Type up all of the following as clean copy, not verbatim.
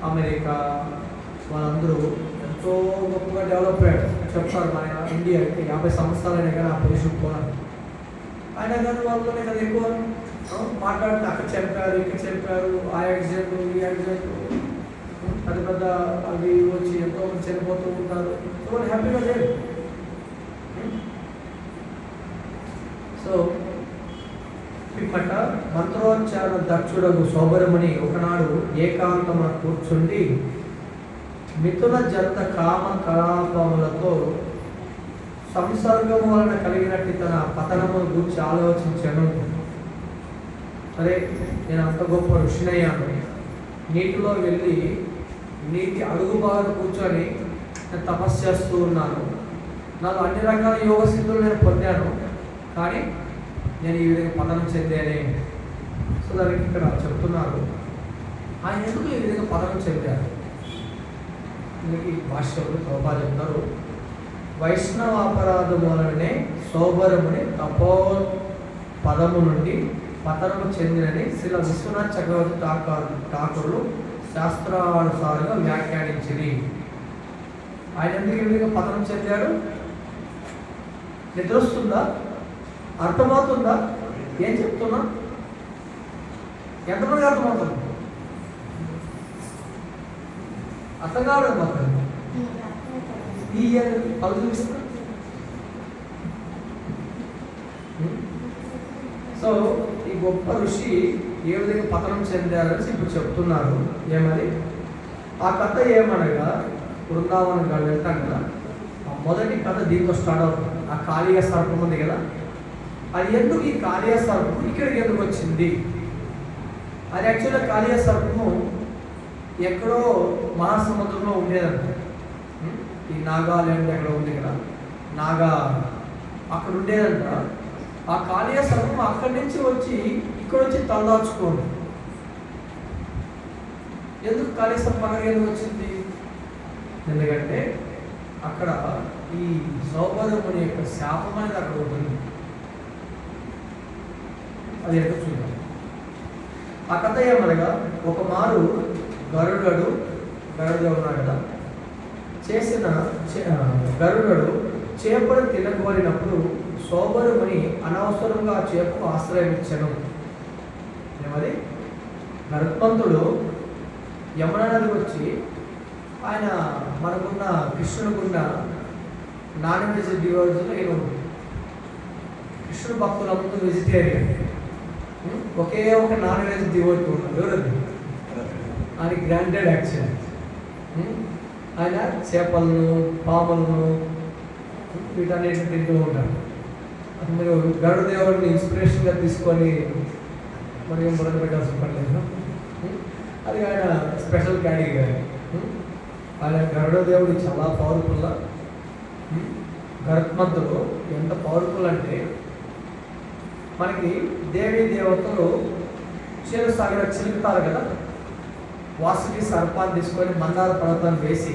America వాళ్ళందరూ ఎంతో గొప్పగా డెవలప్ అయ్యాడు. చెప్తారు మన ఇండియాకి 50 సంవత్సరాలైనా కానీ ఆ పొజిషన్ పోవాలి. అయినా కానీ వాళ్ళలోనే కదా ఎక్కువ మాట్లాడితే అక్కడ చెప్పారు, ఇక్కడ చెప్పారు, ఆ యాక్సిడెంట్, ఈ యాక్సిడెంట్, పెద్ద పెద్ద అవి వచ్చి ఎంతో మంది చనిపోతూ ఉంటారు. సో వాళ్ళు హ్యాపీగా లేదు. సో పిమ్మట మంత్రోచ్చారణ దక్షుడకు సోబరముని ఒకనాడు ఏకాంతమున కూర్చుండి మిథున జంత కామ కలాపములతో సంసర్గము వలన కలిగినట్టు తన పతనము గురించి ఆలోచించాను. సరే, నేను అంత గొప్ప ఋషినయ్యాను, నీటిలో వెళ్ళి నీటి అడుగు బాగా కూర్చొని నేను తపస్సు చేస్తూ ఉన్నాను, నాకు అన్ని రకాల యోగ సిద్ధులు నేను పొందాను, కానీ నేను ఈ విధంగా పతనం చెందానే. సో దానికి ఇక్కడ చెప్తున్నారు ఆయన ఎందుకు ఈ విధంగా పతనం చెందారు. దీనికి భాష్యంలో శోభా చెప్తారు, వైష్ణవ అపరాధం వలనే సోబరముని తపో పదము నుండి పతనము చెందినని శ్రీ విశ్వనాథ్ చక్రవర్తి ఠాకూర్లు శాస్త్రానుసారంగా వ్యాఖ్యానించింది. ఆయన ఎందుకు ఈ విధంగా పతనం చెందారు? నిద్ర వస్తుందా? అర్థమవుతుందా ఏం చెప్తున్నా? ఎంతమంది అర్థమవుతుంది? అర్థం కావడం మాత్రం ఈ పలు చూపిస్తున్నా. సో ఈ గొప్ప ఋషి ఏ విధంగా పతనం చెందారని ఇప్పుడు చెప్తున్నారు. ఏమని ఆ కథ ఏమనగా, బృందావనం వెళ్తాం కదా, ఆ మొదటి కథ దీంతో స్టార్ట్ అవుతుంది. ఆ కాళీయ సర్పం ఉంది కదా, అది ఎందుకు ఈ కాళీయ సర్పము ఇక్కడికి ఎందుకు వచ్చింది? అది యాక్చువల్గా కాళీయ సర్పము ఎక్కడో మహాసముద్రంలో ఉండేదంట. ఈ నాగాల్యాండ్ ఎక్కడ ఉంది కదా, నాగా అక్కడ ఉండేదంట. ఆ కాళీయ సర్పం అక్కడి నుంచి వచ్చి ఇక్కడ వచ్చి తలదాచుకోండి. ఎందుకు కాళీయ సర్పం అక్కడికి ఎందుకు వచ్చింది? ఎందుకంటే అక్కడ ఈ సౌభద్రముని యొక్క శాపం అనేది అక్కడ ఉంటుంది. అది ఎక్కడ చూద్దాం. ఆ కథ ఏమనగా, ఒక మారు గరుడు ఉన్నాడు కదా, చేసిన గరుడు చేపను తినగోరినప్పుడు సోబరముని అనవసరంగా ఆ చేపకు ఆశ్రయం ఇచ్చాను. ఏమది? గరుత్మంతుడు యమునా నదికి వచ్చి ఆయన మనకున్న కృష్ణుడుకున్న నాన్ వెజ్ డివోర్స్లో నేను కృష్ణుడు భక్తులందరూ వెజిటేరియన్, ఒకే ఒక నాన్ వెజ్ డివోర్స్ ఉన్నాడు. ఎవరది? ఆయన గ్రాంటెడ్ యాక్షన్. ఆయన చేపలను, పాములను, వీటన్నిటిని తింటూ ఉంటారు. మీరు గరుడ దేవుడిని ఇన్స్పిరేషన్గా తీసుకొని మరి మొదలు పెట్టాల్సిన పడలేదు. అది ఆయన స్పెషల్ కేటగిరీ. ఆయన గరుడ దేవుడు చాలా పవర్ఫుల్. గరుత్మంతుడు ఎంత పవర్ఫుల్ అంటే, మనకి దేవీ దేవతలు క్షీరసాగర చిలుకుతారు కదా, వాసుకి సర్పాన్ని తీసుకొని మందార పర్వతాన్ని వేసి,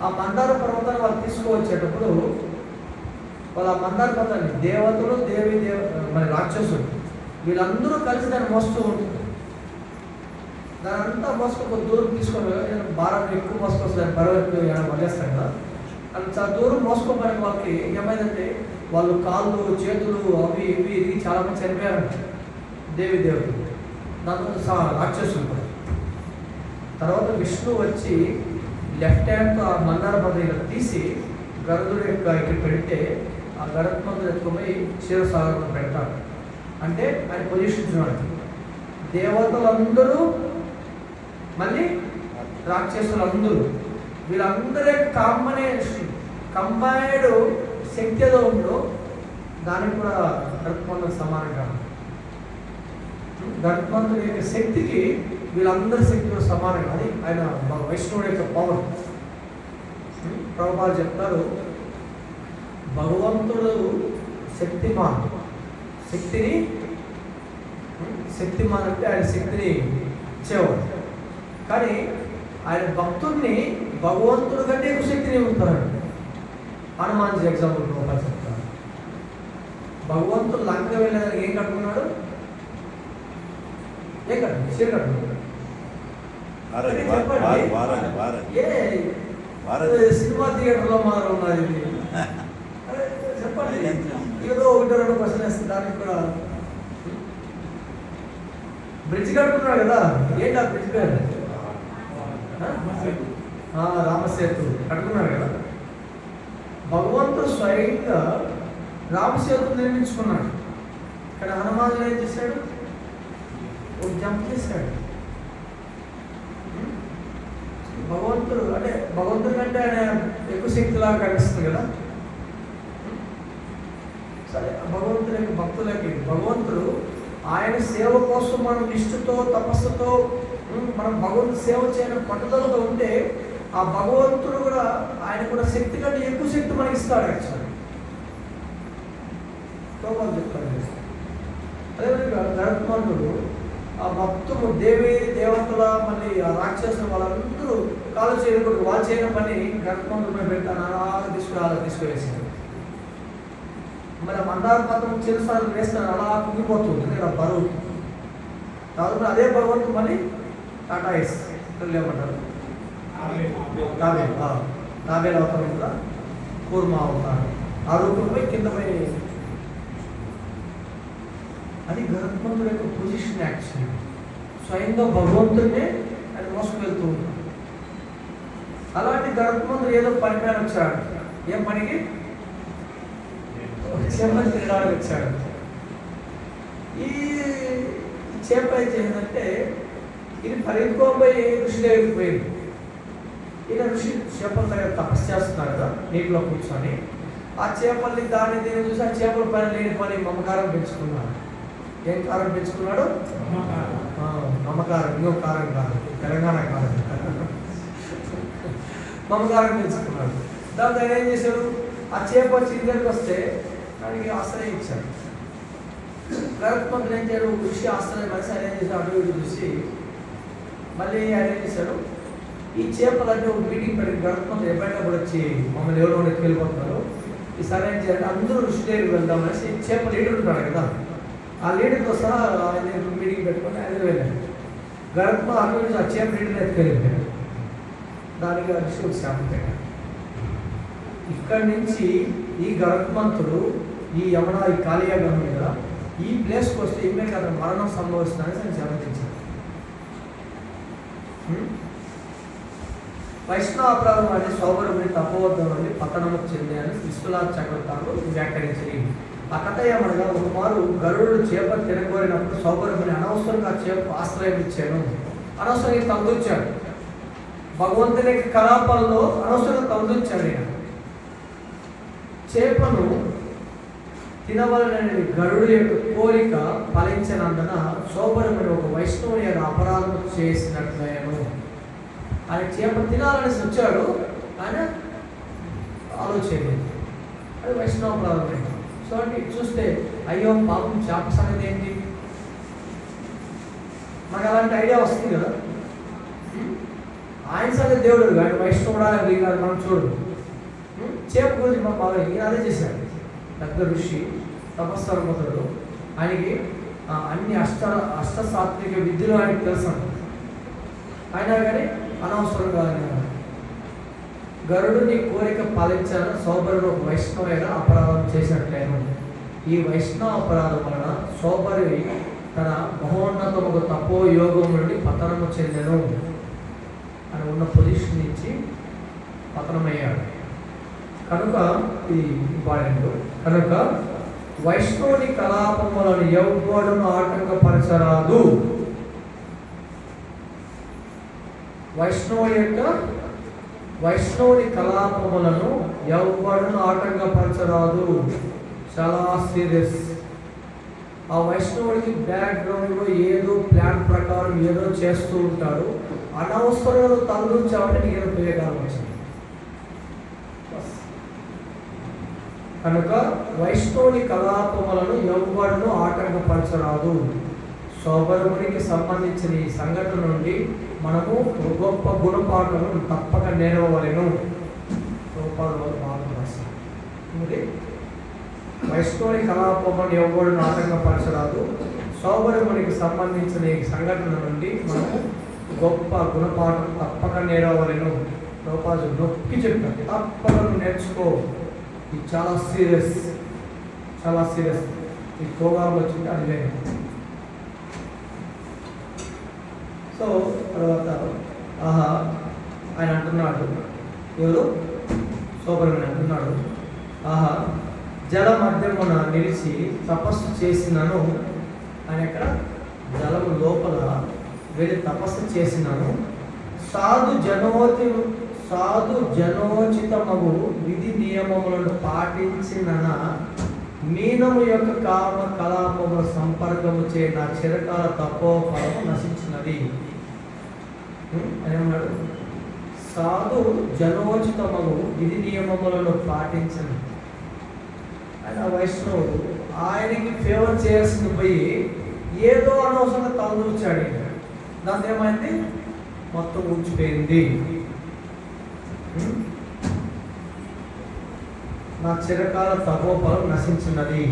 ఆ మందార పర్వతాన్ని వాళ్ళు తీసుకువచ్చేటప్పుడు వాళ్ళ మందార పర్వతాన్ని దేవతలు, మన రాక్షసుడు వీళ్ళందరూ కలిసి దాన్ని మోస్తూ ఉంటుంది. దాని అంతా మోసుకు కొంత దూరం తీసుకొని, భారం ఎక్కువ మోసుకొస్తే దాన్ని బరువు ఎక్కువ వదిలేస్తాం కదా, అది చాలా దూరం మోసుకోపోయిన వాళ్ళకి ఏమైందంటే వాళ్ళు కాళ్ళు, చేతులు అవి ఇవి ఇరిగి చాలామంది చనిపోయారంట దేవి దేవతలు. దాంతో రాక్షసులు కూడా. తర్వాత విష్ణు వచ్చి లెఫ్ట్ హ్యాండ్తో ఆ మందార పర్వతం తీసి గరుడుడి యొక్క ఇక్కడ పెడితే ఆ గరుత్మంతుడు ఎత్తుకుపోయి క్షీరసాగరంలో పెడతాడు. అంటే ఆయన పొజిషన్ దేవతలందరూ మళ్ళీ రాక్షసులందరూ వీళ్ళందరి కంబైన్డ్ శక్తి ఏదో ఉందో దానికి కూడా గరుత్మంతుడు సమానంగా. గరుత్మంతుడి యొక్క శక్తికి వీళ్ళందరి శక్తి కూడా సమానం. అది ఆయన వైష్ణవుడి యొక్క పవర్. ప్రభుపాలు చెప్తారు, భగవంతుడు శక్తిమాన్ అంటే ఆయన శక్తిని ఇచ్చేవాడు. కానీ ఆయన భక్తుడిని భగవంతుడి కంటే ఎక్కువ శక్తిని ఇవ్వతాడు. హనుమాన్జీ ఎగ్జాంపుల్ ప్రభుపాలు చెప్తారు. భగవంతుడు లంక వెళ్ళేదానికి ఏం కట్టుకున్నాడు? ఏం కట్టుకున్నాడు? చీర కట్టుకున్నాడు. సినిమా థియేటర్లో మాత్రం ఉన్నది ఇది. చెప్పండి, ఏదో ఒకటి రెండు క్వశ్చన్ వేస్తుంది. దానికి కూడా బ్రిడ్జ్ కట్టుకున్నాడు కదా, ఏంటి ఆ బ్రిడ్జ్ పేరు? రామసేతు కట్టుకున్నాడు కదా. భగవంతుడు స్వయంగా రామసేతు నిర్మించుకున్నాడు. ఇక్కడ హనుమానుడు ఏం చేశాడు? ఒక జంప్ చేశాడు. భగవంతుడు అంటే భగవంతుడి కంటే ఆయన ఎక్కువ శక్తిలాగా కనిపిస్తుంది కదా. సరే, భగవంతుడి యొక్క భక్తులకి భగవంతుడు ఆయన సేవ కోసం మనం నిష్ఠతో తపస్సుతో మనం భగవంతుడు సేవ చేయడం పట్టుదలతో ఉంటే ఆ భగవంతుడు కూడా ఆయన కూడా శక్తి కంటే ఎక్కువ శక్తి మనకి ఇస్తాడు. యాక్చువల్లీ చెప్తాడు. అదేవిధంగా గరుత్మంతుడు ఆ భక్తులు దేవి దేవతల మళ్ళీ ఆ రాక్షసులు వాళ్ళందరూ కాలు చేయకూడదు, వాళ్ళు చేయడం పని గరుత్మంతుడు పెడతాను అలా తీసుకువేసాడు. మరి మందార పత్రం చిరుసార్లు వేస్తాను అలా కుంగిపోతుంది ఇక్కడ బరువు. కాబట్టి అదే భగవంతుడు మళ్ళీ టాటా ఎస్ ఏమంటారు, తాబేలు అవతారం కూడా కూర్మా అవతారం ఆ రూపంపై కింద పోయి. అది గరుత్మంతుడు యొక్క పొజిషన్. యాక్చువల్లీ స్వయంగా భగవంతుడినే అది మోసుకెళ్తూ ఉంటాడు. అలాంటి గరుత్మంతుడు ఏదో పని పైన వచ్చాడు. ఏం పనికి? చేపలు తినడానికి వచ్చాడు. ఈ చేప ఏం చేసిందంటే ఇది పరిగెత్తుకోబోయి ఋషి దగ్గరికి పోయింది. ఈయన ఋషి చేపల దగ్గర తపస్సు చేస్తున్నారు కదా నీటిలో కూర్చొని. ఆ చేపల్ని దాన్ని దీన్ని చూసి ఆ చేపల పైన లేని పని మమకారం పెంచుకున్నాడు. ఏం కారం పెంచుకున్నాడు? మమకారం. ఇంకో కారం కాదు, తెలంగాణ కారం. మమకారం పెంచుకున్నాడు. దాంతో ఆయన ఏం చేశాడు? ఆ చేప వచ్చి దగ్గరికి వస్తే దానికి ఆశ్రయం ఇచ్చాడు. గరుత్మంతుడు ఏం చేశాడు? ఋషి ఆశ్రయం కలిసి ఆయన ఏం చేశాడు? అటు ఇటు చూసి మళ్ళీ ఆయన ఏం చేశాడు? ఈ చేపలన్నీ ఒక మీటింగ్ పెట్టి గరుత్మంతుడు ఎప్పుడైనప్పుడు వచ్చి మమ్మల్ని ఎవరో వెళ్ళిపోతున్నారు, ఈసారి ఏం చేయాలి? అందరూ ఋషి దగ్గరికి వెళ్దామనేసి చేప లీడర్ ఉంటాడు కదా, ఆ లీడర్తో సహా ఆయన మీటింగ్ పెట్టుకొని ఆయన వెళ్ళాడు. గరుత్మంతుడు అటు నుంచి ఆ చేప లీడర్ ఎత్తుకెళ్ళిపోయాడు. దానికి ఋషి ఒక శాపం పెట్టాడు. ఇక్కడి నుంచి ఈ గరుత్మంతుడు ఈ యమున ఈ కాళీయాగం మీద ఈ ప్లేస్కి వస్తే ఇమ్మే కదా మరణం సంభవిస్తుందని ఆయన శాపించాడు. వైష్ణవ అపరాధం అనే సౌభరముని తపోవద్దం నుండి పతనము చెంది అని విశ్వనాథ చక్రవర్తులు వ్యాఖ్యానించింది. ఆ కథ ఏమనగా ఒకమారు గరుడు చేప తినగోరినప్పుడు సౌభరముని అనవసరంగా చేప ఆశ్రయం ఇచ్చాను. అనవసరంగా తలదూర్చాడు. భగవంతుని యొక్క కలాపాల్లో అనవసరంగా తలదూర్చాడు. ఆయన చేపను తినవలనని గరుడు యొక్క కోరిక ఫలించినందున సౌభరముని ఒక వైష్ణవుని యొక్క అపరాధం చేసినట్లయను. ఆయన చేప తినాలని వచ్చాడు, ఆయన ఆలోచన అది వైష్ణవ అపరాధం. సో అంటే చూస్తే అయ్యో పాపం చేప సంగతి ఏంటి, మనకు అలాంటి ఐడియా వస్తుంది కదా. ఆయన సంగతి దేవుడు ఆయన వైష్ణవుడా కాదు మనం చూడు. చేప గురించి మనం బాగా అదే చేశాడు. పెద్ద ఋషి తపస్సర్మతుడు, ఆయనకి అన్ని అష్టసాత్విక విద్యలు ఆయనకి తెలుసు. అయినా కానీ అనవసరంగా గరుడు నీ కోరిక పాలించాలని సౌభరుడు ఒక వైష్ణవుగా అపరాధం చేసినట్లేను. ఈ వైష్ణవ అపరాధం వలన సౌభరి తన మహోన్నతము తపో యోగం నుండి పతనము చెందెను అని ఉన్న పొజిషన్ నుంచి పతనమయ్యాడు. కనుక ఇది ఇంపార్టెంట్. కనుక వైష్ణవుని కలాపములను ఎవ్వడును ఆటంకపరచరాదు. వైష్ణవుని కలాపములను ఎవ్వడును ఆటంకపరచరాదు. చాలా సీరియస్. ఆ వైష్ణవుడికి బ్యాక్గ్రౌండ్లో ఏదో ప్లాన్ ప్రకారం ఏదో చేస్తూ ఉంటాడు. అనవసరంగా తలదూర్చామంటే నీకు ప్రియకాలం వచ్చింది. కనుక వైష్ణవుని కలాపములను ఎవ్వడును ఆటంకపరచరాదు. సౌభరమునికి సంబంధించిన ఈ సంఘటన నుండి మనము గొప్ప గుణపాఠమును తప్పక నేర్వవలెను. వైష్ణవుని కలాపములను ఎవ్వడును ఆటంకపరచరాదు. సౌభరమునికి సంబంధించిన ఈ సంఘటన నుండి మనము గొప్ప గుణపాఠం తప్పక నేర్వవలెను. ప్రభుపాదు నొక్కి చెప్పారు, తప్పక నువ్వు నేర్చుకో. ఇది చాలా సీరియస్, చాలా సీరియస్. ఈ ప్రోగ్రాంలో వచ్చింది అది లేదు. సో తర్వాత ఆయన అంటున్నాడు, ఎవరు సోబరమని అంటున్నాడు, జల మధ్యమున నిలిచి తపస్సు చేసినాను. ఆయన ఇక్కడ జలము లోపల వెళ్ళి తపస్సు చేసినాను. సాధు జనోచితమగు విధి నియమములను పాటించిన మీనము యొక్క కామ కలాపముల సంపర్కము చే నా చిరకాల తపోఫలము నశించినది. అన్నాడు, సాధు జనోచితమగు విధి నియమములను పాటించిన ఆయన వైష్ణవుడు ఆయనకి ఫేవర్ చేయాల్సింది పోయి ఏదో అనవసరంగా తలదూర్చాడు. దాంతో ఏమైంది, మొత్తం ఊడ్చిపోయింది. నా చిరకాల తపోఫలం నశించినది.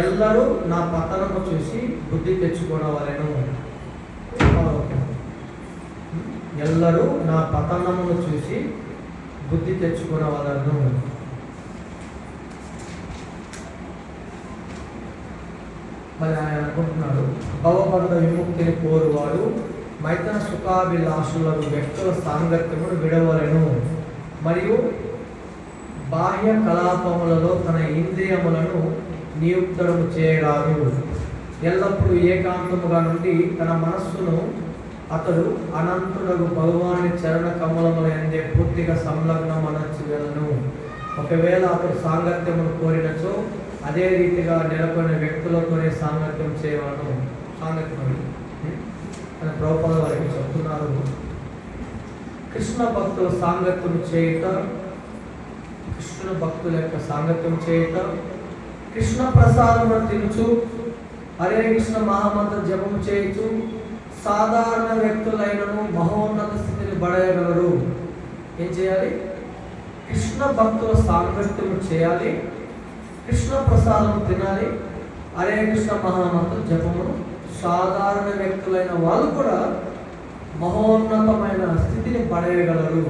ఎల్లరూ నా పతనము చూసి బుద్ధి తెచ్చుకోవలెను. ఎల్లరూ నా పతనమును చూసి బుద్ధి తెచ్చుకోవలెను. మరి ఆయన అనుకుంటున్నాడు, భవబంధ విముక్తిని కోరువాడు మైతన సుఖాభిలాషులకు వ్యక్తుల సాంగత్యమును విడవలెను. మరియు బాహ్య కలాపములలో తన ఇంద్రియములను నియుక్తము చేయరాదు. ఎల్లప్పుడూ ఏకాంతముగా నుండి తన మనస్సును అతడు అనంతుడగు భగవాని చరణ కమలముల యందే పూర్తిగా సంలగ్నమనర్చగలను. ఒకవేళ అతడు సాంగత్యమును కోరినచో అదే రీతిగా నెలకొన్న వ్యక్తులతోనే సాంగత్యం చేయవలను. సాంగత్యం అని ప్రభుపాద వారికి చెప్తున్నారు. కృష్ణ భక్తుల సాంగత్యం చేయుట, కృష్ణ భక్తుల యొక్క సాంగత్యం చేయుట, కృష్ణ ప్రసాదమును తినుచు హరే కృష్ణ మహామంత్ర జపము చేయుచు సాధారణ వ్యక్తులైనను మహోన్నత స్థితిని పడేయగలరు. ఏం చేయాలి? కృష్ణ భక్తుల సాంగత్యం చేయాలి, కృష్ణ ప్రసాదం తినాలి, హరే కృష్ణ మహామంత్ర జపమును. సాధారణ వ్యక్తులైన వాళ్ళు కూడా మహోన్నతమైన స్థితిని పడేయగలరు.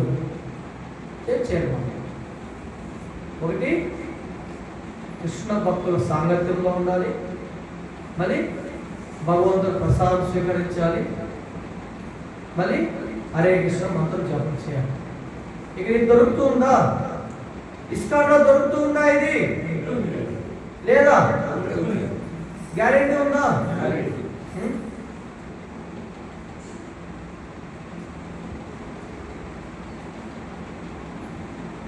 ఏం చేయాలి? ఒకటి, కృష్ణ భక్తుల సాంగత్యంలో ఉండాలి, మళ్ళీ భగవంతుడు ప్రసాదం స్వీకరించాలి, మళ్ళీ హరే కృష్ణ మంత్రం జపం చేయాలి. ఇక్కడ ఇది దొరుకుతుందా? ఇస్కాన్లో దొరుకుతుందా? ఇది లేదా? గ్యారెంటీ ఉందా?